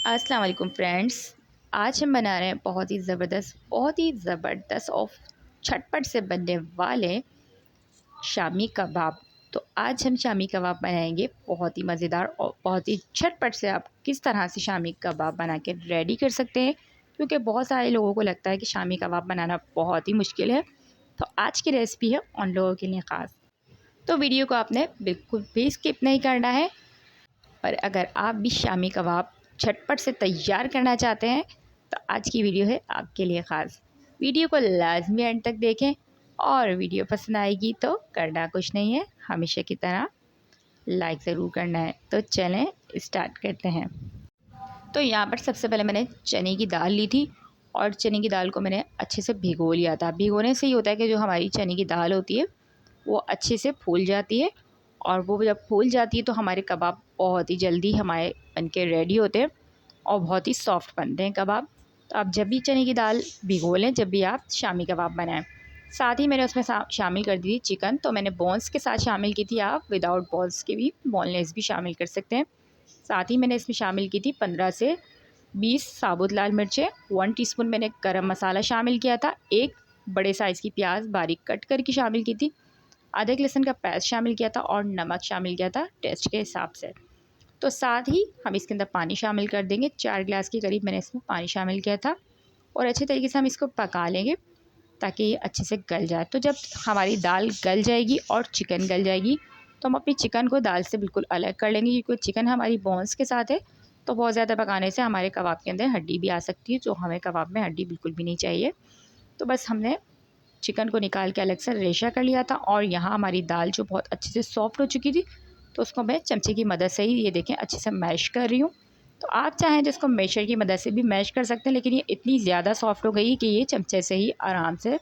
अस्सलाम वालेकुम फ्रेंड्स। आज हम बना रहे हैं बहुत ही ज़बरदस्त और झटपट से बनने वाले शामी कबाब। तो आज हम शामी कबाब बनाएंगे, बहुत ही मज़ेदार और बहुत ही झटपट से। आप किस तरह से शामी कबाब बना के रेडी कर सकते हैं, क्योंकि बहुत सारे लोगों को लगता है कि शामी कबाब बनाना बहुत ही मुश्किल है। तो आज की रेसिपी है उन लोगों के लिए ख़ास। तो वीडियो को आपने बिल्कुल भी स्किप नहीं करना है। और अगर आप भी शामी कबाब झटपट से तैयार करना चाहते हैं तो आज की वीडियो है आपके लिए ख़ास। वीडियो को लाजमी एंड तक देखें और वीडियो पसंद आएगी तो करना कुछ नहीं है, हमेशा की तरह लाइक ज़रूर करना है। तो चलें स्टार्ट करते हैं। तो यहाँ पर सबसे पहले मैंने चने की दाल ली थी और चने की दाल को मैंने अच्छे से भिगो लिया था। भिगोने से ही होता है कि जो हमारी चने की दाल होती है वो अच्छे से फूल जाती है, और वो जब फूल जाती है तो हमारे कबाब बहुत ही जल्दी हमारे बनके रेडी होते हैं और बहुत ही सॉफ्ट बनते हैं कबाब। तो आप जब भी चने की दाल भिगो लें, जब भी आप शामी कबाब बनाएं। साथ ही मैंने उसमें शामिल कर दी थी चिकन। तो मैंने बोन्स के साथ शामिल की थी, आप विदाउट बोन्स के भी, बोनलेस भी शामिल कर सकते हैं। साथ ही मैंने इसमें शामिल की थी 15 से 20 साबुत लाल मिर्चें, 1 टीस्पून मैंने गरम मसाला शामिल किया था, एक बड़े साइज़ की प्याज बारीक कट करके शामिल की थी, आधे एक लहसुन का पेस्ट शामिल किया था और नमक शामिल किया था टेस्ट के हिसाब से। तो साथ ही हम इसके अंदर पानी शामिल कर देंगे, 4 गिलास के करीब मैंने इसमें पानी शामिल किया था, और अच्छे तरीके से हम इसको पका लेंगे ताकि ये अच्छे से गल जाए। तो जब हमारी दाल गल जाएगी और चिकन गल जाएगी तो हम अपनी चिकन को दाल से बिल्कुल अलग कर लेंगे, क्योंकि चिकन हमारी बोन्स के साथ है। तो बहुत ज़्यादा पकाने से हमारे कबाब के अंदर हड्डी भी आ सकती है, जो हमें कबाब में हड्डी बिल्कुल भी नहीं चाहिए। तो बस हमने चिकन को निकाल के अलग से रेशा कर लिया था, और यहाँ हमारी दाल जो बहुत अच्छे से सॉफ्ट हो चुकी थी तो उसको मैं चमचे की मदद से ही, ये देखें, अच्छे से मैश कर रही हूँ। तो आप चाहें तो इसको मैशर की मदद से भी मैश कर सकते हैं, लेकिन ये इतनी ज़्यादा सॉफ्ट हो गई कि ये चमचे से ही आराम से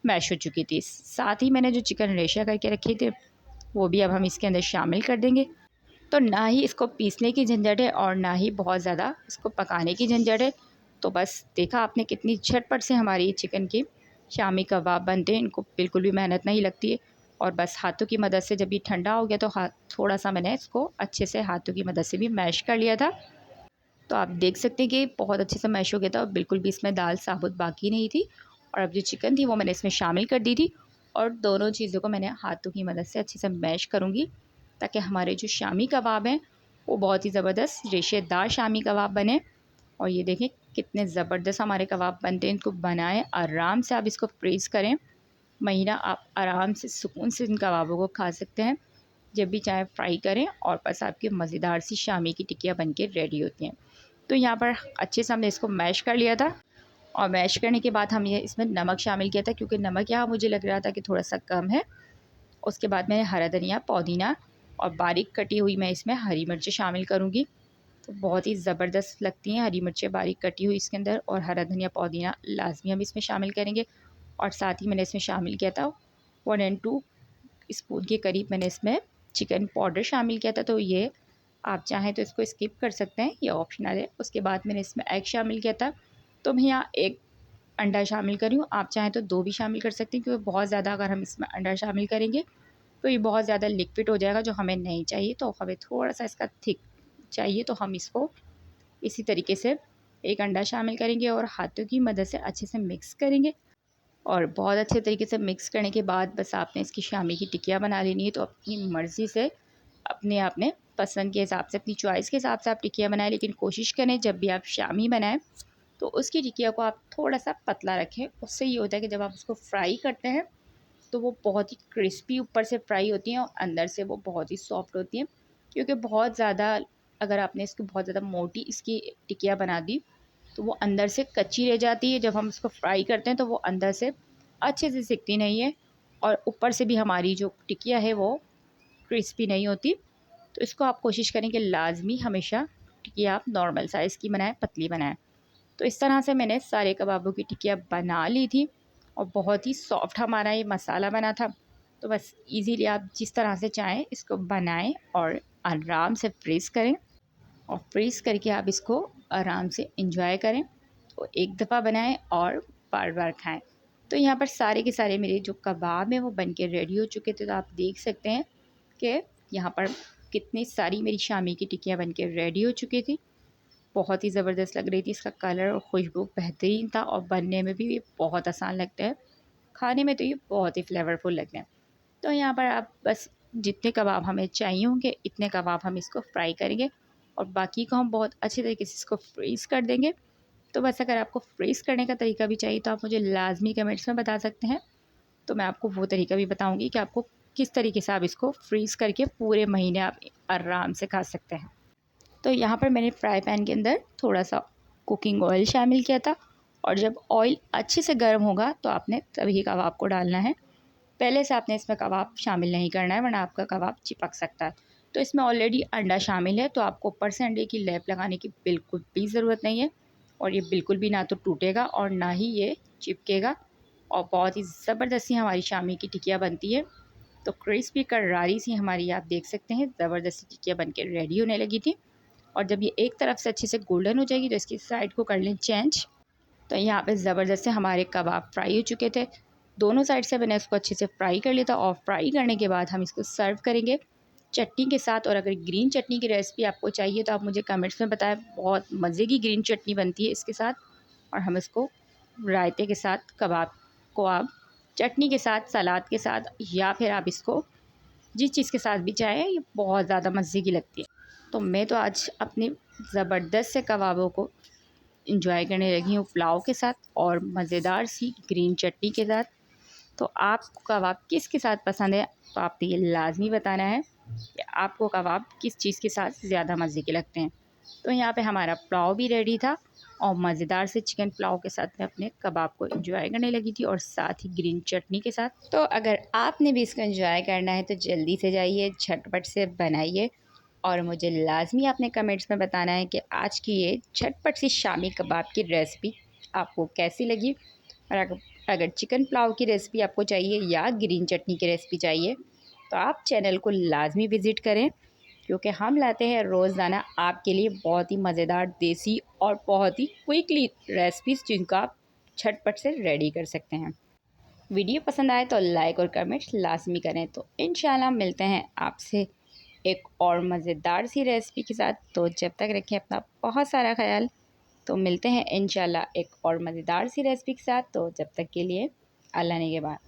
मैश हो चुकी थी। साथ ही मैंने जो चिकन रेशा करके रखे थे वो भी अब हम इसके अंदर शामिल कर देंगे। तो ना ही इसको पीसने की झंझट है और ना ही बहुत ज़्यादा इसको पकाने की झंझट है। तो बस देखा आपने कितनी झटपट से हमारी चिकन की शामी कबाब बनते हैं। इनको बिल्कुल भी मेहनत नहीं लगती है, और बस हाथों की मदद से, जब ये ठंडा हो गया तो हाथ थोड़ा सा मैंने इसको अच्छे से हाथों की मदद से भी मैश कर लिया था। तो आप देख सकते हैं कि बहुत अच्छे से मैश हो गया था और बिल्कुल भी इसमें दाल साबुत बाकी नहीं थी। और अब जो चिकन थी वो मैंने इसमें शामिल कर दी थी, और दोनों चीज़ों को मैंने हाथों की मदद से अच्छे से मैश करूँगी ताकि हमारे जो शामी कबाब हैं वो बहुत ही ज़बरदस्त रेशेदार शामी कबाब बने। और ये देखें कितने ज़बरदस्त हमारे कबाब बनते हैं। इनको बनाएं आराम से, आप इसको फ्रीज़ करें, महीना आप आराम से सुकून से इन कबाबों को खा सकते हैं। जब भी चाहे फ्राई करें और बस आपकी मज़ेदार सी शामी की टिक्कियाँ बन के रेडी होती हैं। तो यहाँ पर अच्छे से हमने इसको मैश कर लिया था, और मैश करने के बाद हम ये इसमें नमक शामिल किया था, क्योंकि नमक यहाँ मुझे लग रहा था कि थोड़ा सा कम है। उसके बाद मैंने हरा धनिया, पुदीना और बारीक कटी हुई मैं इसमें हरी मिर्चें शामिल करूँगी। तो बहुत ही ज़बरदस्त लगती हैं हरी मिर्चें बारीक कटी हुई इसके अंदर, और हरा धनिया पुदीना लाजमी हम इसमें शामिल करेंगे। और साथ ही मैंने इसमें शामिल किया था 1 और 2 स्पून के करीब मैंने इसमें चिकन पाउडर शामिल किया था। तो ये आप चाहें तो इसको स्किप कर सकते हैं, ये ऑप्शनल है। उसके बाद मैंने इसमें एग शामिल किया था। तो मैं यहाँ एक अंडा शामिल कर रही हूँ, आप चाहें तो 2 भी शामिल कर सकते हैं, क्योंकि बहुत ज़्यादा अगर हम इसमें अंडा शामिल करेंगे तो ये बहुत ज़्यादा लिक्विड हो जाएगा, जो हमें नहीं चाहिए। तो हमें थोड़ा सा इसका थिक चाहिए, तो हम इसको इसी तरीके से एक अंडा शामिल करेंगे और हाथों की मदद से अच्छे से मिक्स करेंगे। और बहुत अच्छे तरीके से मिक्स करने के बाद बस आपने इसकी शामी की टिक्कियाँ बना लेनी है। तो अपनी मर्ज़ी से, अपने पसंद के हिसाब से, अपनी चॉइस के हिसाब से आप टिक्कियाँ बनाएं, लेकिन कोशिश करें जब भी आप शामी बनाएं तो उसकी टिक्किया को आप थोड़ा सा पतला रखें। उससे ये होता है कि जब आप उसको फ्राई करते हैं तो वो बहुत ही क्रिस्पी ऊपर से फ्राई होती हैं और अंदर से वो बहुत ही सॉफ्ट होती हैं। क्योंकि बहुत ज़्यादा, अगर आपने इसको बहुत ज़्यादा मोटी इसकी टिक्किया बना दी तो वो अंदर से कच्ची रह जाती है। जब हम इसको फ्राई करते हैं तो वो अंदर से अच्छे से सिकती नहीं है, और ऊपर से भी हमारी जो टिक्किया है वो क्रिस्पी नहीं होती। तो इसको आप कोशिश करें कि लाजमी हमेशा टिक्किया आप नॉर्मल साइज़ की बनाएं, पतली बनाएं। तो इस तरह से मैंने सारे कबाबों की टिक्कियाँ बना ली थी, और बहुत ही सॉफ्ट हमारा ये मसाला बना था। तो बस इजीली आप जिस तरह से चाहें इसको बनाएं और आराम से फ्रीज़ करें, और फ्रीज़ करके आप इसको आराम से इंजॉय करें। तो एक दफ़ा बनाएं और बार बार खाएं। तो यहाँ पर सारे के सारे मेरे जो कबाब हैं वो बन के रेडी हो चुके थे। तो आप देख सकते हैं कि यहाँ पर कितनी सारी मेरी शामी की टिक्कियाँ बन के रेडी हो चुकी थी। बहुत ही ज़बरदस्त लग रही थी। इसका कलर और खुशबू बेहतरीन था और बनने में भी ये बहुत आसान लगता है। खाने में तो ये बहुत ही फ्लेवरफुल लगते हैं। तो यहाँ पर आप बस जितने कबाब हमें चाहिए होंगे इतने कबाब हम इसको फ्राई करेंगे और बाकी को हम बहुत अच्छे तरीके से इसको फ्रीज़ कर देंगे। तो बस अगर आपको फ्रीज़ करने का तरीका भी चाहिए तो आप मुझे लाज़मी कमेंट्स में बता सकते हैं। तो मैं आपको वो तरीका भी बताऊँगी कि आपको किस तरीके से आप इसको फ्रीज़ करके पूरे महीने आप आराम से खा सकते हैं। तो यहाँ पर मैंने फ्राई पैन के अंदर थोड़ा सा कुकिंग ऑयल शामिल किया था और जब ऑयल अच्छे से गर्म होगा तो आपने तभी कबाब को डालना है। पहले से आपने इसमें कबाब शामिल नहीं करना है वरना आपका कबाब चिपक सकता है। तो इसमें ऑलरेडी अंडा शामिल है तो आपको ऊपर से अंडे की लेप लगाने की बिल्कुल भी ज़रूरत नहीं है और ये बिल्कुल भी ना तो टूटेगा और ना ही ये चिपकेगा और बहुत ही ज़बरदस्ती हमारी शामी की टिकिया बनती है। तो क्रिस्पी करारी सी हमारी आप देख सकते हैं ज़बरदस्ती टिकिया बन के रेडी होने लगी थी। और जब ये एक तरफ से अच्छे से गोल्डन हो जाएगी तो इसकी साइड को कर लें चेंज। तो यहाँ पे ज़बरदस्त से हमारे कबाब फ्राई हो चुके थे। दोनों साइड से मैंने इसको अच्छे से फ्राई कर लिया था और फ्राई करने के बाद हम इसको सर्व करेंगे चटनी के साथ। और अगर ग्रीन चटनी की रेसिपी आपको चाहिए तो आप मुझे कमेंट्स में बताएं। बहुत मज़े की ग्रीन चटनी बनती है इसके साथ। और हम इसको रायते के साथ कबाब को आप चटनी के साथ, सलाद के साथ या फिर आप इसको जिस चीज़ के साथ भी चाहें, ये बहुत ज़्यादा मज़े की लगती है। तो मैं तो आज अपने ज़बरदस्त से कबाबों को इंजॉय करने लगी हूँ पुलाव के साथ और मज़ेदार सी ग्रीन चटनी के साथ। तो आपको कबाब किसके साथ पसंद है तो आपने ये लाज़मी बताना है कि आपको कबाब किस चीज़ के साथ ज़्यादा मज़े के लगते हैं। तो यहाँ पे हमारा पुलाव भी रेडी था और मज़ेदार से चिकन पुलाव के साथ मैं अपने कबाब को एंजॉय करने लगी थी और साथ ही ग्रीन चटनी के साथ। तो अगर आपने भी इसको एंजॉय करना है तो जल्दी से जाइए, झटपट से बनाइए और मुझे लाज़मी आपने कमेंट्स में बताना है कि आज की ये झटपट सी शामी कबाब की रेसिपी आपको कैसी लगी। और अगर चिकन पुलाव की रेसिपी आपको चाहिए या ग्रीन चटनी की रेसिपी चाहिए तो आप चैनल को लाज़मी विज़िट करें क्योंकि हम लाते हैं रोज़ाना आपके लिए बहुत ही मज़ेदार देसी और बहुत ही क्विकली रेसिपीज़ जिनको आप झटपट से रेडी कर सकते हैं। वीडियो पसंद आए तो लाइक और कमेंट्स लाज़मी करें। तो इंशाल्लाह मिलते हैं आपसे एक और मज़ेदार सी रेसिपी के साथ। तो जब तक रखें अपना बहुत सारा ख्याल। तो मिलते हैं इंशाल्लाह एक और मज़ेदार सी रेसिपी के साथ। तो जब तक के लिए अल्लाह ने के बाद।